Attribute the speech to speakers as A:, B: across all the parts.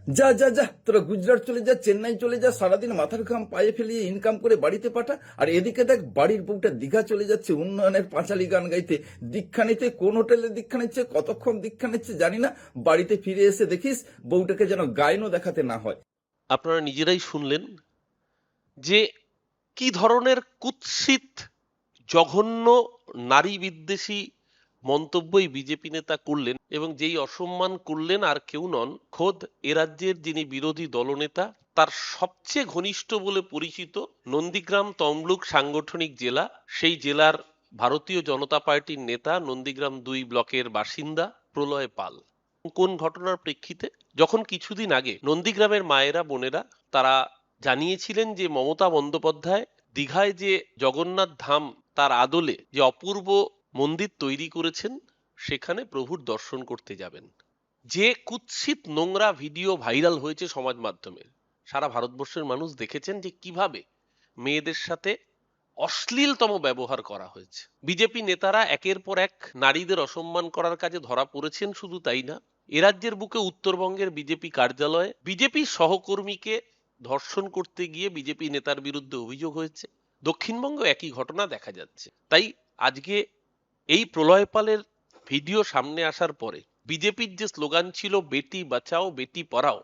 A: যা যা যা, তোরা গুজরাট চলে যা, চেন্নাই চলে যা, সারাদিন মাথার ঘাম পায়ে ফেলিয়ে ইনকাম করে বাড়িতে পাঠা। আর এদিকে দেখ, বাড়ির বউটা দীঘা চলে যাচ্ছে উন্নয়নের পাঁচালী গান গাইতে। দীক্ষা নিতে কোন হোটেলে দীক্ষা নিচ্ছে, কতক্ষণ দীক্ষা নিচ্ছে জানি না। বাড়িতে ফিরে এসে দেখিস বউটাকে যেন গায়নও দেখাতে না হয়।
B: আপনারা নিজেরাই শুনলেন যে কি ধরনের কুৎসিত জঘন্য নারী বিদ্বেষী মন্তব্যই বিজেপি নেতা করলেন, এবং যেই অসম্মান করলেন আর কেউ নন, খোদ এ রাজ্যের যিনি বিরোধী দলনেতা, তার সবচেয়ে ঘনিষ্ঠ বলে পরিচিত নন্দীগ্রাম তমলুক সাংগঠনিক জেলা, সেই জেলার ভারতীয় জনতা পার্টির নেতা, নন্দীগ্রাম 2 ব্লকের বাসিন্দা প্রলয় পাল। কোন ঘটনার প্রেক্ষিতে? যখন কিছুদিন আগে নন্দীগ্রামের মায়েরা বোনেরা তারা জানিয়েছিলেন যে মমতা বন্দ্যোপাধ্যায় দীঘায় যে জগন্নাথ ধাম তার আদলে যে অপূর্ব মন্দির তৈরি করেছেন, সেখানে প্রভুর দর্শন করতে যাবেন। যে কুৎসিত নোংরা ভিডিও ভাইরাল হয়েছে সমাজ মাধ্যমে, সারা ভারতবর্ষের মানুষ দেখেছেন যে কিভাবে মেয়েদের সাথে অশ্লীলতম ব্যবহার করা হয়েছে। বিজেপি নেতারা একের পর এক নারীদের অসম্মান করার কাজে ধরা পড়েছেন। শুধু তাই না, এ রাজ্যের বুকে উত্তরবঙ্গের বিজেপি কার্যালয়ে বিজেপি সহকর্মীকে ধর্ষণ করতে গিয়ে বিজেপি নেতার বিরুদ্ধে অভিযোগ হয়েছে। দক্ষিণবঙ্গে একই ঘটনা দেখা যাচ্ছে। তাই আজকে এই প্রলয় পালের ভিডিও সামনে আসার পরে বিজেপির যে স্লোগান ছিল বেটি বাঁচাও বেটি পড়াও,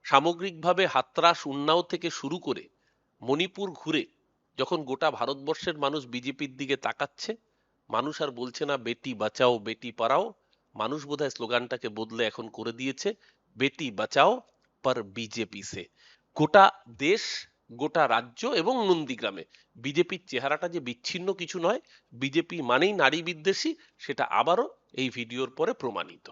B: সামগ্রিকভাবে হাতরাস উন্নাও থেকে শুরু করে মণিপুর ঘুরে যখন গোটা ভারতবর্ষের মানুষ বিজেপির দিকে তাকাচ্ছে, মানুষ আর বলছে না বেটি বাঁচাও বেটি পড়াও, মানুষ বোধহয় স্লোগানটাকে বদলে এখন করে দিয়েছে বেটি বাঁচাও পর বিজেপি সে। গোটা দেশ, গোটা রাজ্য এবং নন্দীগ্রামে বিজেপির চেহারাটা যে বিচ্ছিন্ন কিছু নয়, বিজেপি মানেই নারী বিদ্বেষী, সেটা আবারও এই ভিডিওর পরে প্রমাণিত।